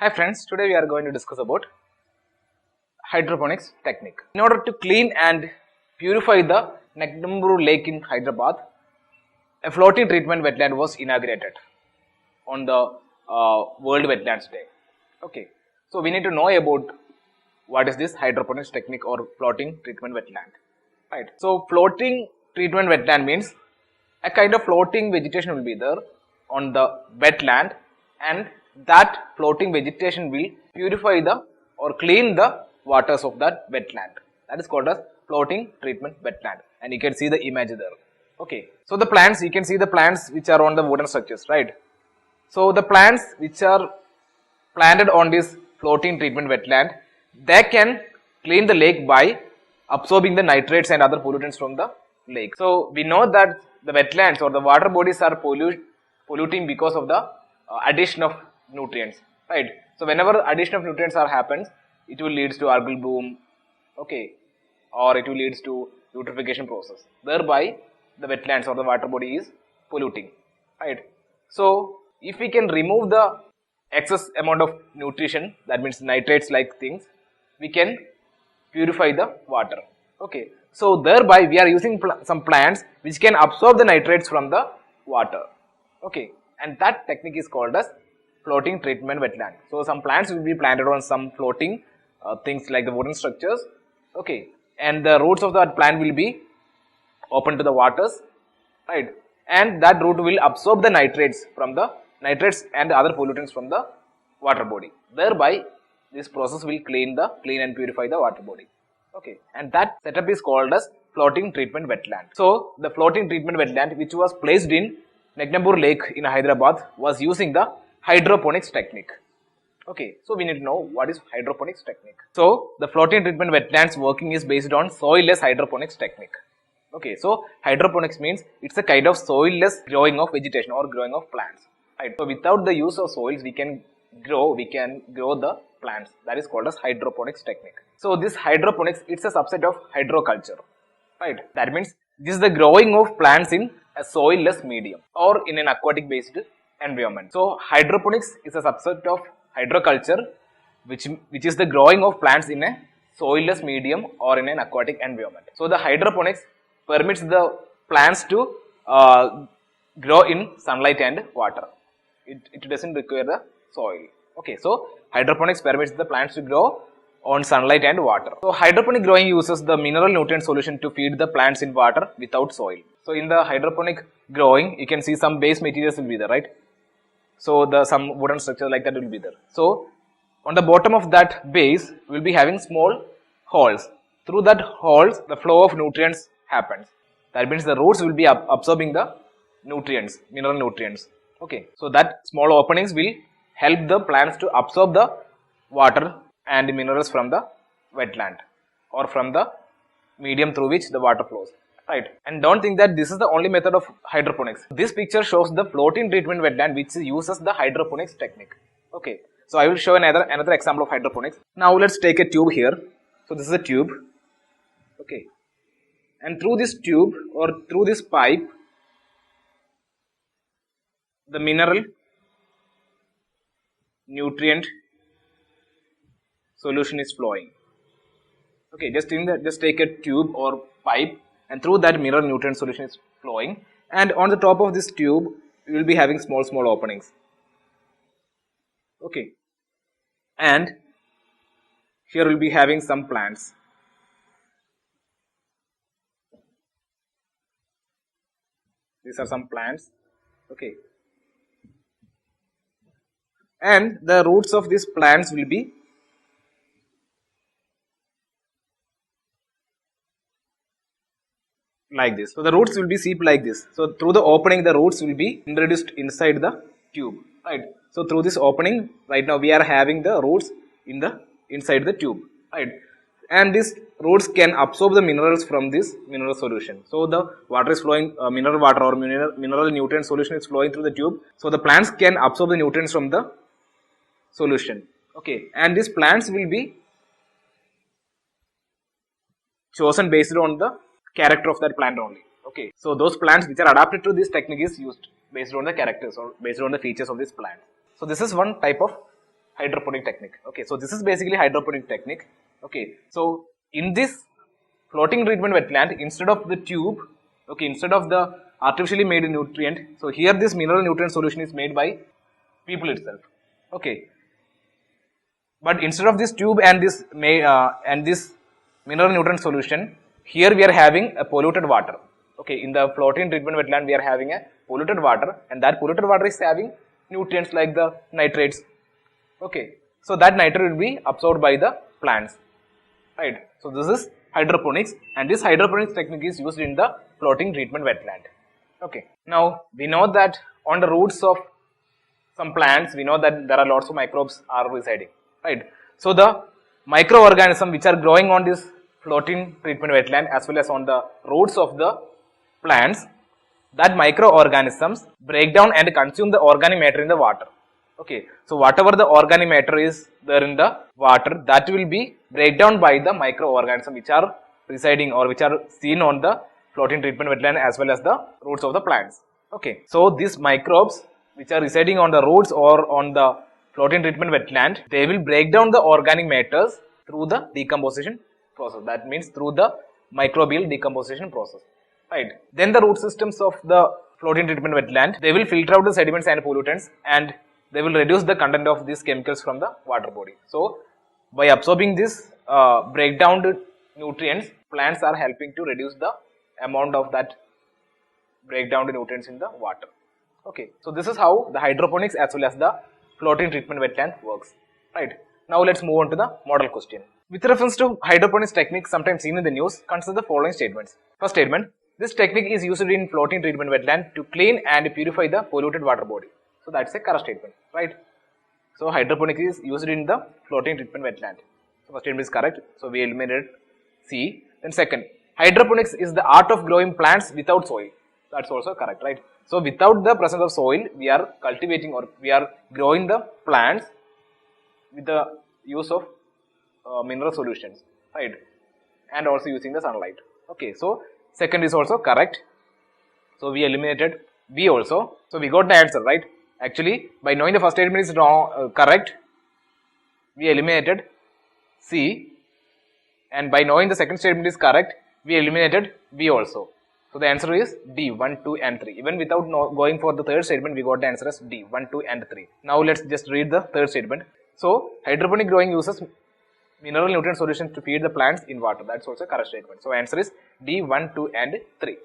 Hi friends, today we are going to discuss about hydroponics technique. In order to clean and purify the Neknamburu Lake in Hyderabad, a floating treatment wetland was inaugurated on the World Wetlands Day. Okay, so we need to know about what is this hydroponics technique or floating treatment wetland, right? So floating treatment wetland means a kind of floating vegetation will be there on the wetland, and that floating vegetation will purify the or clean the waters of that wetland. That is called as floating treatment wetland, and you can see the image there. Okay, so the plants, you can see the plants which are on the wooden structures, right? So the plants which are planted on this floating treatment wetland, they can clean the lake by absorbing the nitrates and other pollutants from the lake. So we know that the wetlands or the water bodies are polluting because of the addition of nutrients, right? So whenever addition of nutrients happens, it will leads to algal bloom, okay, or it will leads to eutrophication process. Thereby, the wetlands or the water body is polluting, right? So if we can remove the excess amount of nutrition, that means nitrates like things, we can purify the water. Okay, so thereby we are using some plants which can absorb the nitrates from the water. Okay, and that technique is called as floating treatment wetland. So some plants will be planted on some floating things like the wooden structures. Okay, and the roots of that plant will be open to the waters, right? And that root will absorb the nitrates and other pollutants from the water body. Thereby, this process will clean and purify the water body. Okay, and that setup is called as floating treatment wetland. So the floating treatment wetland, which was placed in Neknamburu Lake in Hyderabad, was using the hydroponics technique. Okay, so we need to know what is hydroponics technique. So the floating treatment wetlands working is based on soilless hydroponics technique. Okay, so hydroponics means it's a kind of soilless growing of vegetation or growing of plants. Right. So without the use of soils, we can grow the plants. That is called as hydroponics technique. So this hydroponics, it's a subset of hydroculture, right? That means this is the growing of plants in a soilless medium or in an aquatic based environment. So hydroponics is a subset of hydroculture, which is the growing of plants in a soilless medium or in an aquatic environment. So the hydroponics permits the plants to grow in sunlight and water. It doesn't require the soil. Okay, so hydroponics permits the plants to grow on sunlight and water. So hydroponic growing uses the mineral nutrient solution to feed the plants in water without soil. So in the hydroponic growing, you can see some base materials will be there, right? So some wooden structure like that will be there. So on the bottom of that base, we will be having small holes. Through that holes, the flow of nutrients happens. That means the roots will be absorbing the nutrients, mineral nutrients. Okay, so that small openings will help the plants to absorb the water and minerals from the wetland or from the medium through which the water flows, right? And don't think that this is the only method of hydroponics. This picture shows the floating treatment wetland which uses the hydroponics technique. Okay, so I will show another example of hydroponics. Now let's take a tube here. So this is a tube. Okay, and through this tube or through this pipe, the mineral nutrient solution is flowing. Okay, just take a tube or pipe, and through that mineral nutrient solution is flowing, and on the top of this tube you will be having small openings. Okay, and here we will be having some plants. These are some plants. Okay, and the roots of these plants will be like this. So the roots will be seeped like this. So through the opening, the roots will be introduced inside the tube, right? So through this opening, right now we are having the roots inside the tube, right? And these roots can absorb the minerals from this mineral solution. So the water is flowing, mineral water or mineral nutrient solution is flowing through the tube. So the plants can absorb the nutrients from the solution. Okay, and these plants will be chosen based on the character of that plant only. Okay, so those plants which are adapted to this technique is used based on the characters or based on the features of this plant. So this is one type of hydroponic technique. Okay, so this is basically hydroponic technique. Okay, so in this floating treatment wetland, instead of the tube, okay, instead of the artificially made nutrient, so here this mineral nutrient solution is made by people itself. Okay, but instead of this tube and this mineral nutrient solution, here we are having a polluted water. Okay, in the floating treatment wetland, we are having a polluted water, and that polluted water is having nutrients like the nitrates. Okay, so that nitrate will be absorbed by the plants, right? So this is hydroponics, and this hydroponics technique is used in the floating treatment wetland. Okay, now we know that on the roots of some plants, we know that there are lots of microbes are residing, right? So the microorganisms which are growing on this floating treatment wetland as well as on the roots of the plants, that microorganisms break down and consume the organic matter in the water. Okay, so whatever the organic matter is there in the water, that will be break down by the microorganisms which are residing or which are seen on the floating treatment wetland as well as the roots of the plants. Okay, so these microbes which are residing on the roots or on the floating treatment wetland, they will break down the organic matters through the decomposition process. That means through the microbial decomposition process, right? Then the root systems of the floating treatment wetland, they will filter out the sediments and pollutants, and they will reduce the content of these chemicals from the water body. So by absorbing this breakdown nutrients, plants are helping to reduce the amount of that breakdown nutrients in the water. Okay, so this is how the hydroponics as well as the floating treatment wetland works, right? Now let's move on to the model question. With reference to hydroponics technique sometimes seen in the news, consider the following statements. First statement, this technique is used in floating treatment wetland to clean and purify the polluted water body. So that's a correct statement, right? So hydroponics is used in the floating treatment wetland. So first statement is correct. So we eliminated C. Then second, hydroponics is the art of growing plants without soil. That's also correct, right? So without the presence of soil, we are cultivating or we are growing the plants with the use of mineral solutions, right? And also using the sunlight. Okay, so second is also correct. So we eliminated B also. So we got the answer, right? Actually, by knowing the first statement is wrong, correct, we eliminated C, and by knowing the second statement is correct, we eliminated B also. So the answer is D, 1, 2 and 3. Even without going for the third statement, we got the answer as D, 1, 2 and 3. Now let's just read the third statement. So hydroponic growing uses mineral nutrient solutions to feed the plants in water. That's also a correct statement. So answer is D, 1, 2 and 3.